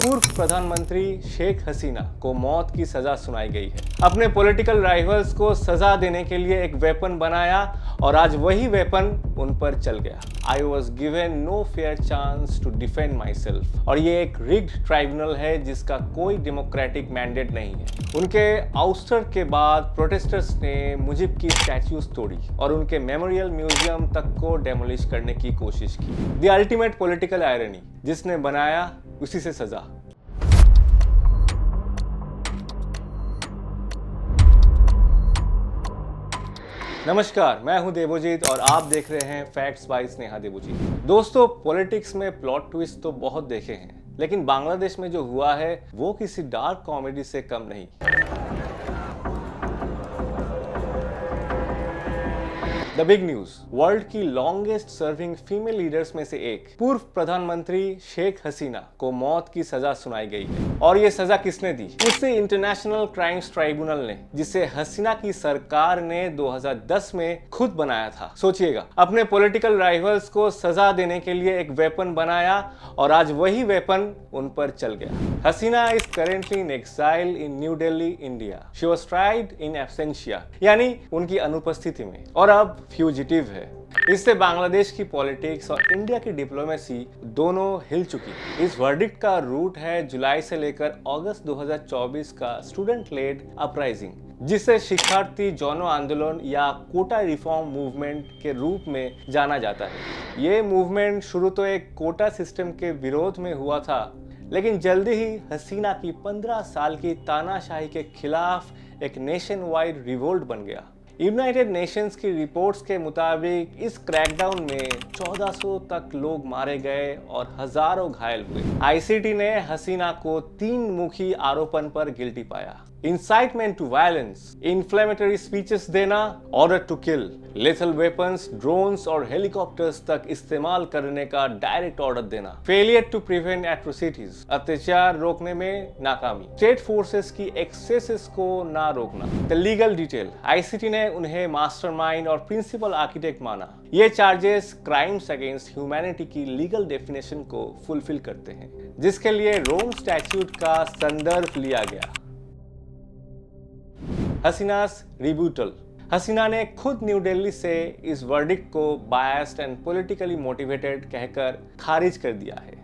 पूर्व प्रधानमंत्री शेख हसीना को मौत की सजा सुनाई गई है। अपने पॉलिटिकल राइवल्स को सजा देने के लिए एक वेपन बनाया और आज वही वेपन उन पर चल गया। I was given no fair chance to defend myself. और ये एक रिग्ड ट्राइब्यूनल है जिसका कोई डेमोक्रेटिक मैंडेट नहीं है। उनके आउस्टर के बाद प्रोटेस्टर्स ने मुजिब की स्टैच्यूज तोड़ी और उनके मेमोरियल म्यूजियम तक को डेमोलिश करने की कोशिश की। द अल्टीमेट पॉलिटिकल आयरनी, जिसने बनाया उसी से सजा। नमस्कार, मैं हूं देवोजीत और आप देख रहे हैं फैक्ट्स बाय स्नेहा देवोजीत। दोस्तों, पॉलिटिक्स में प्लॉट ट्विस्ट तो बहुत देखे हैं, लेकिन बांग्लादेश में जो हुआ है वो किसी डार्क कॉमेडी से कम नहीं। द बिग न्यूज, वर्ल्ड की लॉन्गेस्ट सर्विंग फीमेल लीडर्स में से एक पूर्व प्रधानमंत्री शेख हसीना को मौत की सजा सुनाई गई है। और ये सजा किसने दी? उसे इंटरनेशनल क्राइम्स ट्राइब्यूनल ने, जिसे हसीना की सरकार ने 2010 में खुद बनाया था। सोचिएगा, अपने पॉलिटिकल राइवल्स को सजा देने के लिए एक वेपन बनाया और आज वही वेपन उन पर चल गया। Hasina is currently in exile in New Delhi, India. She was tried in absentia, यानी उनकी अनुपस्थिति में, और अब फ्यूजिटिव है। इससे बांग्लादेश की पॉलिटिक्स और इंडिया की डिप्लोमेसी दोनों हिल चुकी। इस वर्डिक्ट का रूट है जुलाई से लेकर अगस्त 2024 का स्टूडेंट लेड अपराइजिंग, जिसे शिक्षार्थी जौनो आंदोलन या कोटा रिफॉर्म मूवमेंट के रूप में जाना जाता है। ये मूवमेंट शुरू तो एक कोटा सिस्टम के विरोध में हुआ था, लेकिन जल्दी ही हसीना की 15 साल की तानाशाही के खिलाफ एक नेशन वाइड रिवोल्ट बन गया। यूनाइटेड नेशंस की रिपोर्ट्स के मुताबिक इस क्रैकडाउन में 1400 तक लोग मारे गए और हजारों घायल हुए। आईसीटी ने हसीना को 3 मुखी आरोपण पर गिल्टी पाया: incitement to violence, inflammatory speeches देना, order to kill, lethal weapons, drones और हेलीकॉप्टर्स तक इस्तेमाल करने का डायरेक्ट ऑर्डर देना, फेलियर टू प्रिवेंट एट्रोसिटीज, अत्याचार रोकने में नाकामी, स्टेट फोर्सेस की एक्सेसेस को ना रोकना। द लीगल डिटेल, आईसीटी ने उन्हें मास्टरमाइंड और प्रिंसिपल आर्किटेक्ट माना। ये चार्जेस क्राइम्स अगेंस्ट ह्यूमैनिटी की लीगल डेफिनेशन को फुलफिल करते हैं, जिसके लिए रोम स्टैट्यूट का संदर्भ लिया गया। हसीनास रिब्यूटल, हसीना ने खुद न्यू दिल्ली से इस वर्डिक्ट को बायस्ड एंड पॉलिटिकली मोटिवेटेड कहकर खारिज कर दिया है।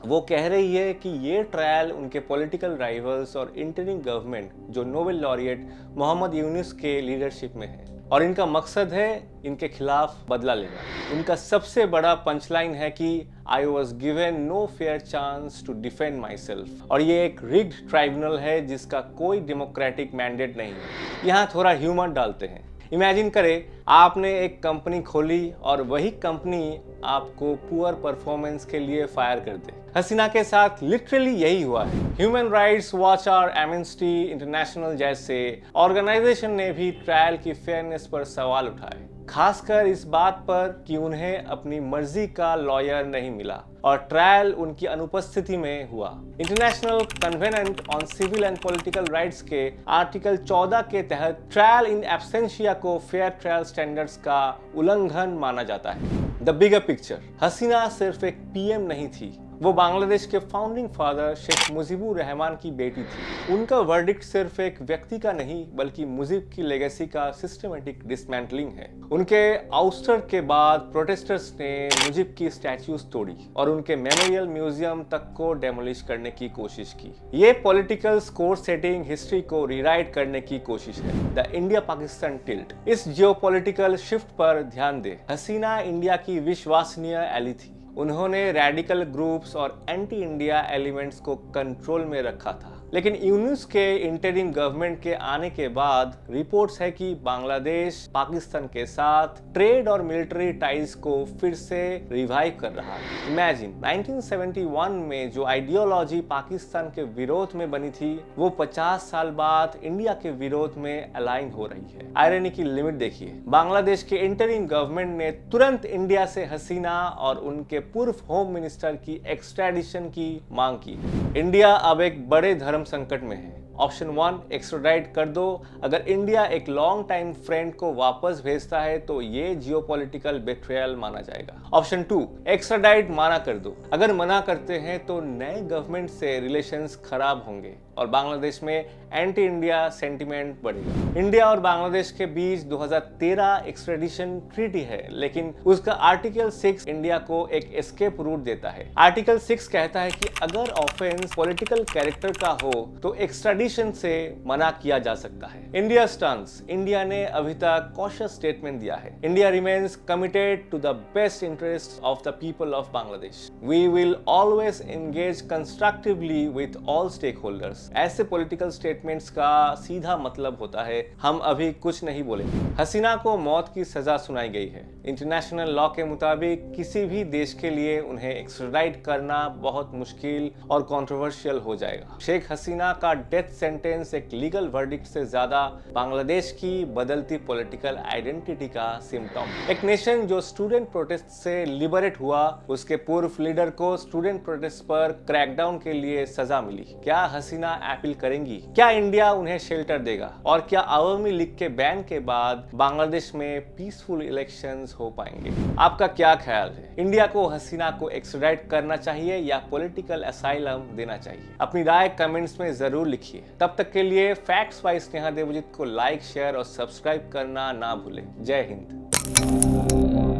वो कह रही है कि ये ट्रायल उनके पॉलिटिकल राइवल्स और इंटरिम गवर्नमेंट, जो नोबेल लॉरिएट मोहम्मद यूनुस के लीडरशिप में है, और इनका मकसद है इनके खिलाफ बदला लेना। उनका सबसे बड़ा पंचलाइन है कि I was given no fair chance to defend myself. और ये एक रिग्ड ट्राइब्यूनल है जिसका कोई डेमोक्रेटिक मैंडेट नहीं है। यहाँ थोड़ा ह्यूमर डालते हैं। इमेजिन करें, आपने एक कंपनी खोली और वही कंपनी आपको पुअर परफॉर्मेंस के लिए फायर कर दे। हसीना के साथ लिटरली यही हुआ है। ह्यूमन राइट्स वॉच और एमनेस्टी इंटरनेशनल जैसे ऑर्गेनाइजेशन ने भी ट्रायल की फेयरनेस पर सवाल उठाए, खासकर इस बात पर कि उन्हें अपनी मर्जी का लॉयर नहीं मिला और ट्रायल उनकी अनुपस्थिति में हुआ। International Covenant on Civil and Political Rights के आर्टिकल 14 के तहत ट्रायल इन एब्सेंशिया को फेयर ट्रायल स्टैंडर्ड्स का उल्लंघन माना जाता है। द बिगर पिक्चर, हसीना सिर्फ एक पीएम नहीं थी, वो बांग्लादेश के फाउंडिंग फादर शेख मुजीबुर रहमान की बेटी थी। उनका वर्डिक्ट सिर्फ एक व्यक्ति का नहीं, बल्कि मुजीब की लेगेसी का सिस्टमेटिक डिसमेंटलिंग है। उनके आउस्टर के बाद प्रोटेस्टर्स ने मुजीब की स्टैच्यूज तोड़ी और उनके मेमोरियल म्यूजियम तक को डेमोलिश करने की कोशिश की। ये पॉलिटिकल स्कोर सेटिंग हिस्ट्री को रीराइट करने की कोशिश है। द इंडिया पाकिस्तान टिल्ट, इस जियोपॉलिटिकल शिफ्ट पर ध्यान दे। हसीना इंडिया की विश्वसनीय एली थी। उन्होंने रैडिकल ग्रुप्स और एंटी इंडिया एलिमेंट्स को कंट्रोल में रखा था। लेकिन यूनुस के इंटरिम गवर्नमेंट के आने के बाद रिपोर्ट्स है कि बांग्लादेश पाकिस्तान के साथ ट्रेड और मिलिट्री टाइज को फिर से रिवाइव कर रहा है। इमेजिन, 1971 में जो आइडियोलॉजी पाकिस्तान के विरोध में बनी थी, वो 50 साल बाद इंडिया के विरोध में अलाइन हो रही है। आयरनी की लिमिट देखिए, बांग्लादेश के इंटरिम गवर्नमेंट ने तुरंत इंडिया से हसीना और उनके पूर्व होम मिनिस्टर की एक्सट्रैडिशन की मांग की। इंडिया अब एक बड़े धर्म संकट में है ऑप्शन 1, एक्स्ट्राडाइट कर दो। अगर इंडिया एक लॉन्ग टाइम फ्रेंड को वापस भेजता है तो ये जियोपॉलिटिकल बेट्रियल माना जाएगा। ऑप्शन 2, एक्स्ट्राडाइट माना कर दो। अगर मना करते हैं तो नए गवर्नमेंट से रिलेशंस खराब होंगे और बांग्लादेश में एंटी इंडिया सेंटिमेंट बढ़ेगा। इंडिया और बांग्लादेश के बीच 2013 एक्स्ट्रेडिशन ट्रीटी है, लेकिन उसका आर्टिकल 6 इंडिया को एक एस्केप रूट देता है। आर्टिकल 6 कहता है कि अगर ऑफेंस पॉलिटिकल कैरेक्टर का हो तो एक्स्ट्रेडिशन से मना किया जा सकता है। इंडिया स्टांस, इंडिया ने अभी तक कॉशियस स्टेटमेंट दिया है। India remains committed to the best interest of the people of Bangladesh. We will always engage constructively with all stakeholders. ऐसे पॉलिटिकल स्टेटमेंट्स का सीधा मतलब होता है हम अभी कुछ नहीं बोलेंगे। हसीना को मौत की सजा सुनाई गई है। इंटरनेशनल लॉ के मुताबिक किसी भी देश के लिए उन्हें एक्स्ट्राडाइट करना बहुत मुश्किल और कंट्रोवर्शियल हो जाएगा। शेख हसीना का डेथ सेंटेंस एक लीगल वर्डिक्ट से ज्यादा बांग्लादेश की बदलती पॉलिटिकल आइडेंटिटी का सिम्टम। एक नेशन जो स्टूडेंट प्रोटेस्ट से लिबरेट हुआ, उसके पूर्व लीडर को स्टूडेंट प्रोटेस्ट पर क्रैकडाउन के लिए सजा मिली। क्या हसीना अपील करेंगी? क्या इंडिया उन्हें शेल्टर देगा? और क्या अवामी लीग के बैन के बाद बांग्लादेश में पीसफुल इलेक्शंस हो पाएंगे? आपका क्या ख्याल है? इंडिया को हसीना को एक्स्ट्राडाइट करना चाहिए या पॉलिटिकल असाइलम देना चाहिए? अपनी राय कमेंट्स में जरूर लिखिए। तब तक के लिए फैक्ट्स बाय स्नेहा देवजीत को लाइक, शेयर और सब्सक्राइब करना ना भूलें। जय हिंद।